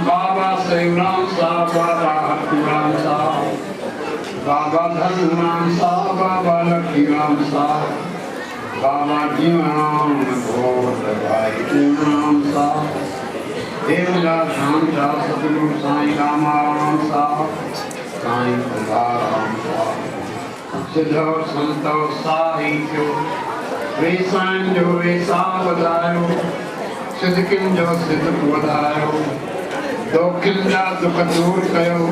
बाबा शिवराम साहब, बाबा हरराम साहब, बाबा धनराम साहब, बाबा लक्ष्मीराम साहब, बाबा जीवराम घोष भाई जीवराम साहब, देवजा श्याम शाह सतगुरु साईं रामाराम साहब, साईं तुकाराम साहब, सिद्धो संतो साहित्यो वेसाइन जो वेसा वधायो, सिद्धकिन जो सिद्ध वधायो, दोखिन जा दुख दूर कयो,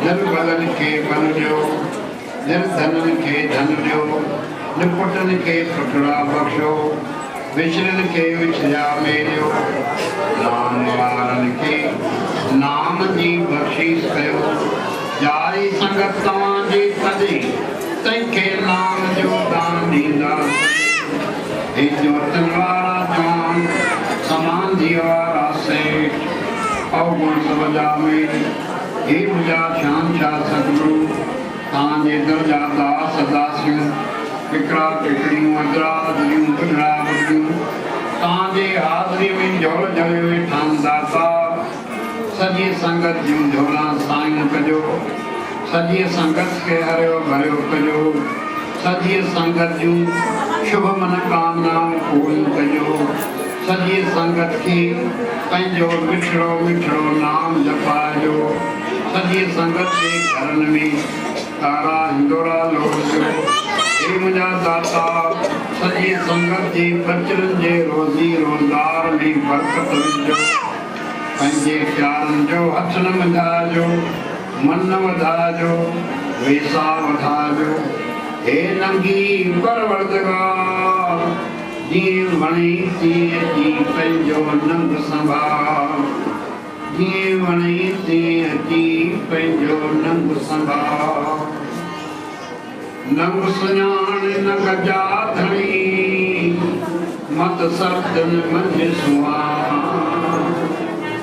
निर्बलन के बल ॾियो, निर्धनन के धन ॾियो, निपुटन के पुटड़ा बख्शो, विचरन के विचरिया मेलियो, नाम वारन के नाम जी बख्शीश कयो, जारी संगत तव्हां जी तॾहिं तंहिंखे नाम जो दान ॾींदा। हे जोतन वारा जवान समाधि वारा सेठ अवगुण समझा में हे मुझा श्याम शाह सतगुरु तव्हांजे दर जा दास दासियूं हिकिड़ा हिकिड़ियूं अदरादियूं बुढड़ा बुढियूं तव्हांजे हाज़िरी में झोल झले वेठा दाता सॼी संगत जूं झोला साईं कजो, सॼी संगत खे हरियो भरियो कजो, सॼी संगत जूं शुभ मनोकामनाऊं पूरियूं कजो, सॼी संगत खे पंहिंजो मिठड़ो मिठड़ो नाम जपाइजो, सॼी संगत जे घरनि में तारा हिंदोरा लोड़िजो। हे मुंहिंजा दाता सॼी संगत जे बचड़नि जे रोज़ी रोज़गार में बरकत विझो, पंहिंजे प्यारनि जो हथ न वधाइजो, मन न वधाइजो, वेसा वधाइजो। हे नंगी परवरदिगार जीअं वणे तीअं जी पंहिंजो नंग संभाल, ये वणी ते अची पंहिंजो नंग संभाल नंग सुञाण नंग जा धणी मत सरदन मंझ सुहान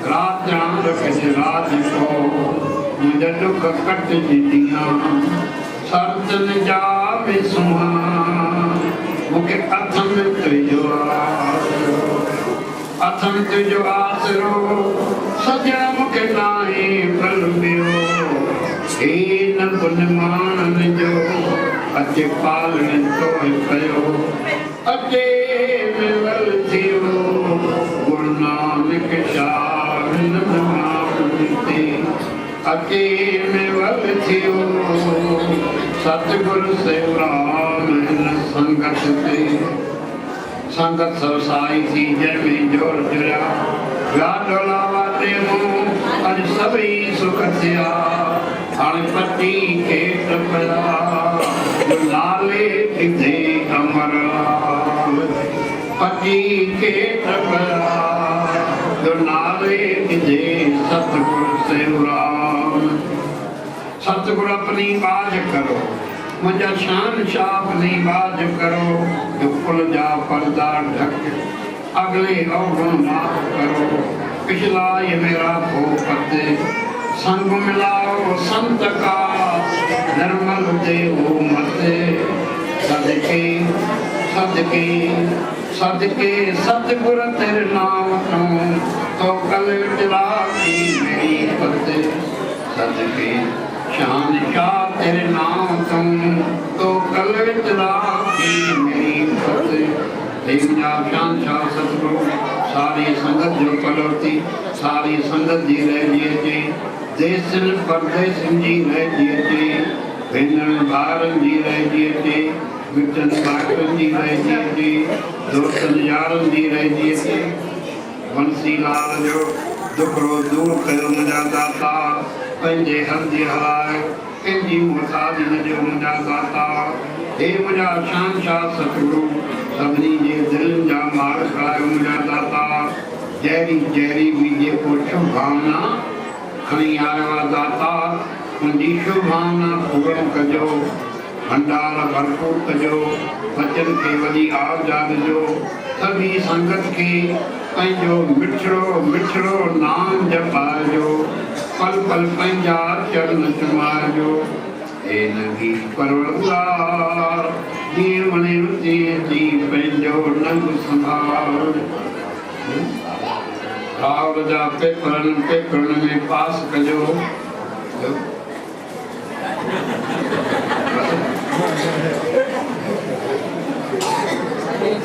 रात रख राज को मुंहिंजा दुख कटजी ॾियां सरदन जा बि सुहान मूंखे अथम तुंहिंजो आसरो सॼा मूंखे नाहे प्रलुबियो हे न गुन माणनि जो अचे पालण तोए कयो अचे मिलल थियो गुरु नानक शाह ते अचे मिलल थियो सतगुरु सेवराम हिन संगत ते संगत सवसाई थी जंहिंमें जोर जुड़िया विया डोलावा ते मूं अॼु सभई सुख थिया हाणे पति खे टपया जो नाले ॾिठे अमरलाल पति खे टपया जो नाले ॾिठे सतगुरु सेवराम सतगुरु अपनी बाज करो मुझा शान शाप नहीं बाज करो जो कुल जा पर्दा ढक अगले अवगुण माफ करो पिछला ये मेरा भोपत संग मिलाओ संत का निर्मल देवो मत सदके सदके सदके सतगुर तेरे नाम तो कल टिला की मेरी पत सदके शान शाह तेरे नाम तुम तो कल चला की मेरी फतेह शान शाह सतगुरु सारी संगत जो पलोती सारी संगत जी रहिए जी देश परदेश जी रहिए जी भेनर भार जी रहिए जी मिटन बाटन जी रहिए जी दोस्तन यारन जी रहिए जी बंसी लाल जो दुखड़ो दूर कयो मुंहिंजा दाता पंहिंजे हंधि हलायो कंहिंजी मुताद न जो मुंहिंजा दाता हे मुंहिंजा शान शाह सतगुरु सभिनी जे दिलनि जा मार करायो मुंहिंजा दाता जहिड़ी जहिड़ी बि जेको शुभ भावना खणी आयो आहे दाता मुंहिंजी शुभ भावना पूर्ण कजो भंडार भरपूर कजो बचन खे वॾी आवजाद ॾिजो सभी संगत खे पंहिंजो मिठड़ो मिठड़ो नाम जपाइजो पल पल पंहिंजा चरण चुमाइजो हे नंगी परवरदार जीअं वणे तीअं थी पंहिंजो नंग संभाल रावल जा पेपरनि में पास कजो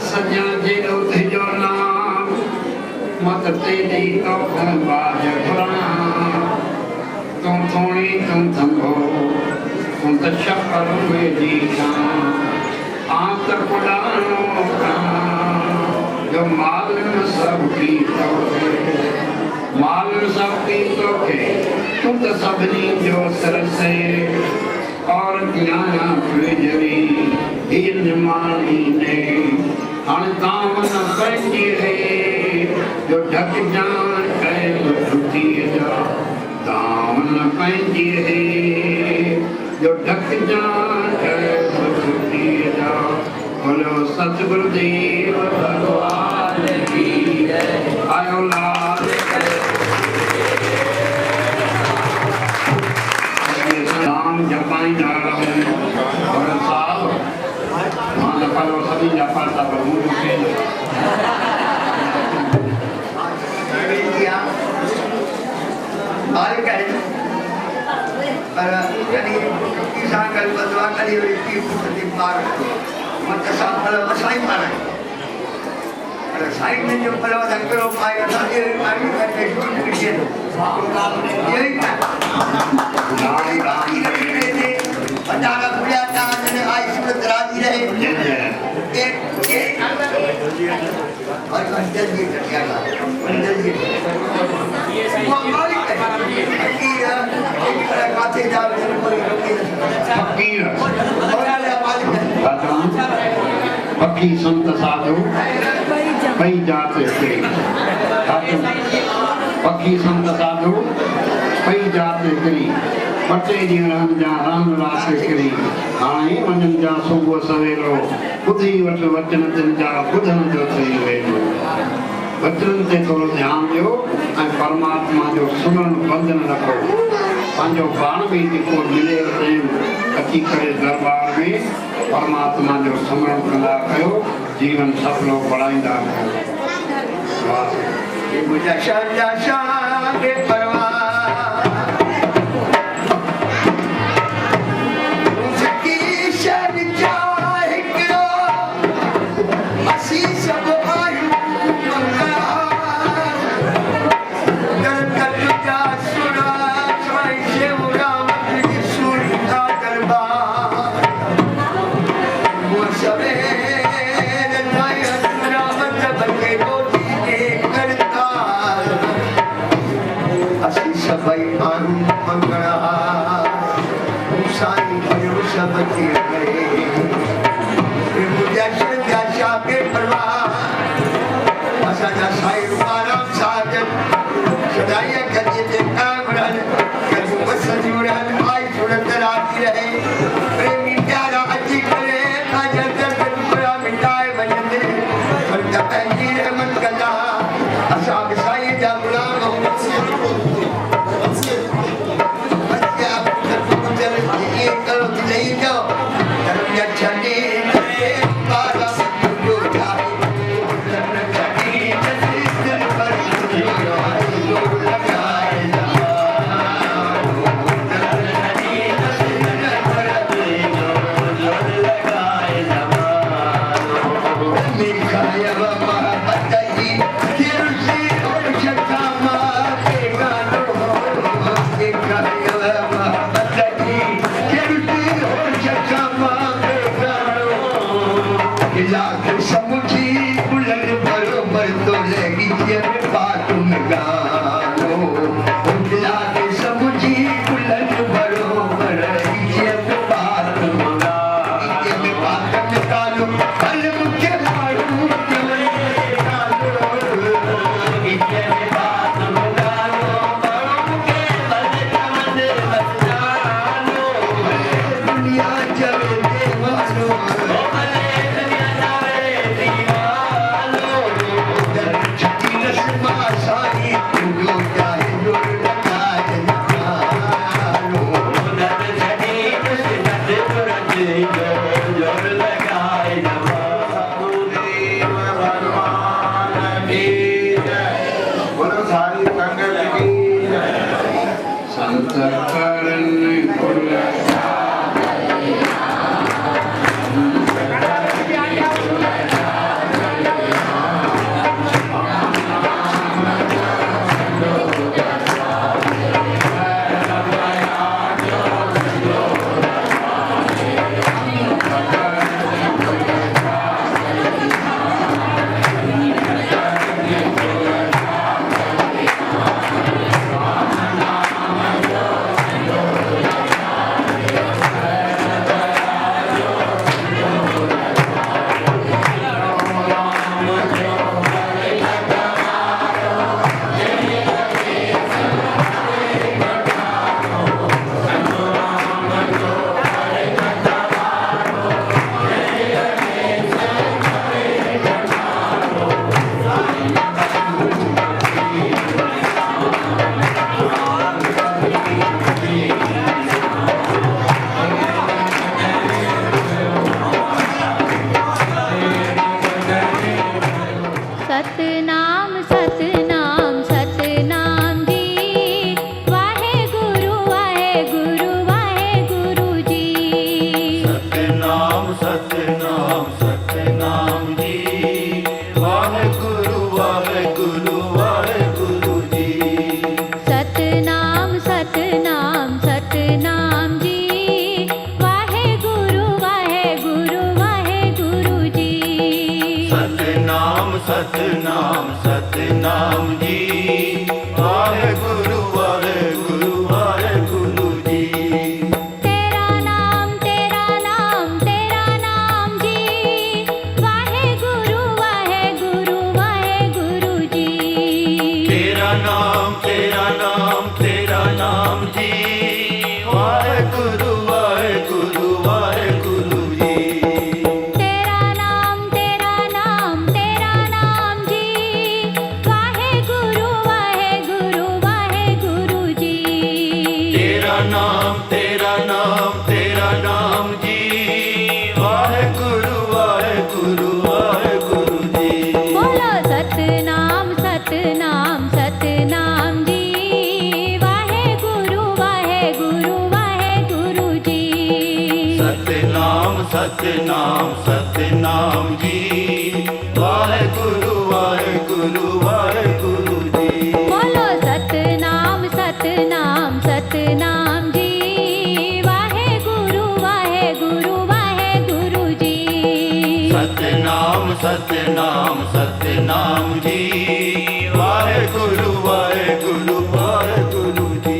सॼा जे तुंहिंजो नाम मत तेरी तो बाज घुरां तूं थोड़ी तूं थंभो तूं त छपर में जी आत पुॾाणो जो मालूम सभु की मालूम सभु की तोखे तूं त सभिनी जो सरसे और ज्ञाना फिजरी हीन मानी ने हाणे तां न पंहिंजी रे जो ढक जान कयो छुटीअ जा तां न पंहिंजी रे जो ढक जान कयो छुटीअ जा बोलो सतगुरु देव भगवान की जय आयो लाल नाम जपाईंदा रहूं और साहब मां पलो सभी जपाता रहूं पर यानी किसान कल बदवा करी हुई की पुष्टि मार मत साफल वसाई मारे अरे साइड में जो पलो दकरो पाए साथे मारी करके शुरू कीजिए यही का नाम राजी रहे पटाका बुढ़िया का ने आई सूरत राजी रहे एक और अंदर ये कटिया अंदर ये मालिक काथे जा फकीर पक्की संत साधु पई जाते पखी संत साधु कई जात करी पटे ॾींहं जा राम रास करी हाणे वञनि जा सुबुह सवेलो ॿुधी वठ वचन तिन जा ॿुधण जो थी वेंदो वचन ते थोरो ध्यानु ॾियो ऐं परमात्मा जो सुमरण बंदि न रखो पंहिंजो पाण बि जेको मिले अची करे दरबार में परमात्मा जो सुमरण कंदा कयो जीवन सफलो बढ़ाईंदा सतनाम सतनाम जी वाहेगुरु वाहेगुरु वाहेगुरु जी। तेरा नाम जी वाहेगुरु वाहेगुरु वाहेगुरु जी। तेरा नाम नाम जी वाहेगुरु वाहेगुरु वाहेगुरु जी तेरा नाम जी वाहेगुरु वाहेगुरु वाहेगुरु जी तेरा नाम जी वाहेगुरु वाहेगुरु वाहेगुरु जी बोलो सतनाम सतनाम सतनाम जी वाहेगुरु वाहेगुरु वाहेगुरु जी सतनाम सतनाम सतनाम जी वाहेगुरु वाहेगुरु वाहेगुरु जी बोलो सतनाम सतनाम सतनाम जी वाहेगुरु वाहेगुरु वाहेगुरु जी सतनाम सतनाम सतनाम जी वाहेगुरु वाहेगुरु वाहेगुरु जी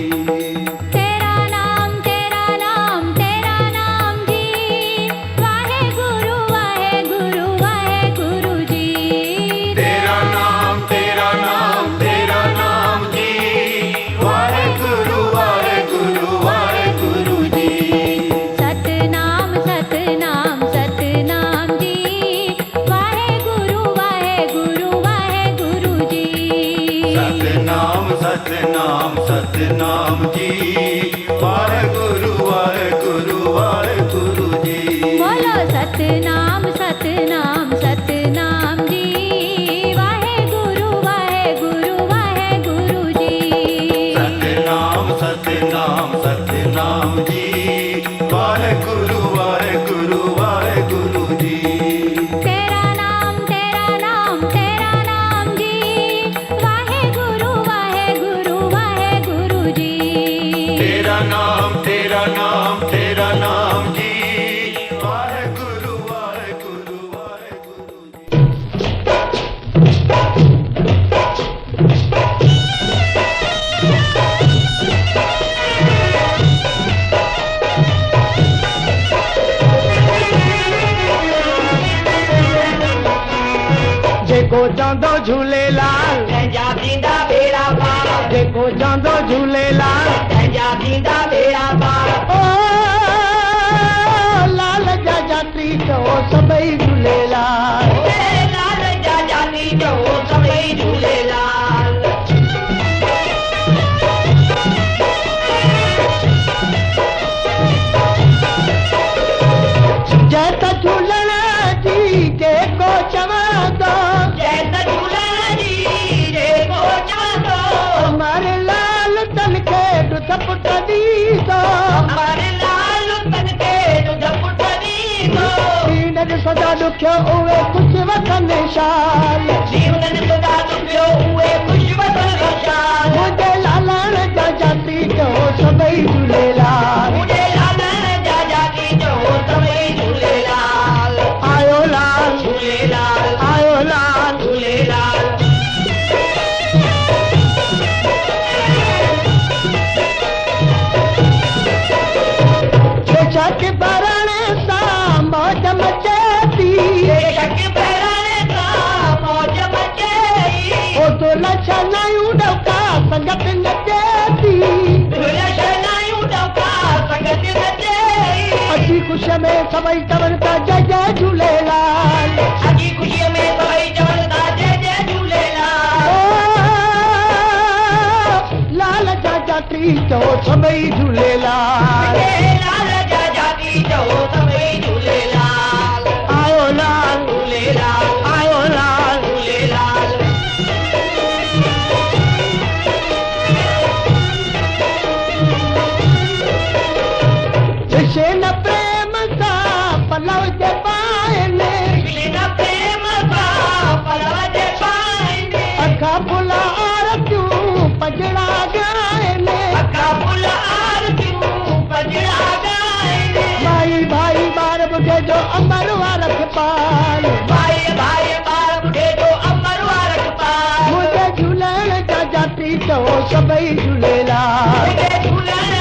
तेरा नाम जी वाहेगुरु वाहेगुरु वाहेगुरु जी तेरा नाम जी वाहेगुरु वाहेगुरु वाहेगुरु जी सतनाम सतनाम सतनाम जी वाहेगुरु वाहेगुरु वाहेगुरु जी सतनाम सतनाम सतनाम जी वाहेगुरु वाहेगुरु वाहेगुरु जी बोलो सतनाम सतनाम सतनाम जी वाहेगुरु वाहेगुरु वाहेगुरु जी सतनाम सतनाम सतनाम जी वाहेगुरु वाहेगुरु वाहेगुरु जी तेरा नाम जी वाहेगुरु वाहेगुरु वाहेगुरु जी तेरा नाम जी वाहेगुरु वाहेगुरु वाहेगुरु जी जेको चवंदो झूलेलाल तंहिंजा थींदा बेड़ा पार जेको चवंदो झूलेलाल तंहिंजा थींदा बेड़ा पार ओ लाल जा जाती चओ सभई झूलेलाल लाल जा जाती चओ सभई झूलेलाल जय त झूलण जी जेको चवंदो जय त झूलण जी जेको चवंदो अमर लाल तन खे ॾुध पुट ॾींदो अमर लाल तन खे ॾुध पुट ॾींदो दीन सदा ॾुखियो उहे कुझु वठनि शाल जीवन सदा ॾुखियो उहे ख़ुशि वठनि शाल मुंहिंजे लालण जा जाती चओ सभई झूलेलाल मुंहिंजे लालण जा जाती चओ सभई झूलेलाल आयो लाल झूलेलाल आयो लाल झूलेलाल बेशक बरण सां मौज मचे थी बेशक बरण सां मौज मचे ओ तो लछनायूं डौका संगत नचे थी दुलशनायूं डौका संगत नचे अची ख़ुशीअ में सभई चवनि था जय जय झूलेलाल अॼु ख़ुशीअ में सभई चवनि था जय जय ओ झूलेलाल लाल जा जाती चओ सभई झूलेलाल लाल जा जाती चओ सभई झूलेलाल आयो लाल झूलेलाल आयो लाल झूलेलाल ऋषि न प्रेम सां पलव जे पाइनि कृष्ण प्रेम सां पलव जे पाइनि अखा फुला आरतियूं पजड़ा ॻाइनि अखा फुल आरतियूं पजड़ा ॻाइनि भाई भाई ॿार ॿुढे जो अमर वारख पाल भाई भाई ॿार ॿुढे जो अमर वारख पाल मुंहिंजे झूलण जा जाती चओ सभई झूलेलाल मुंहिंजे झूलण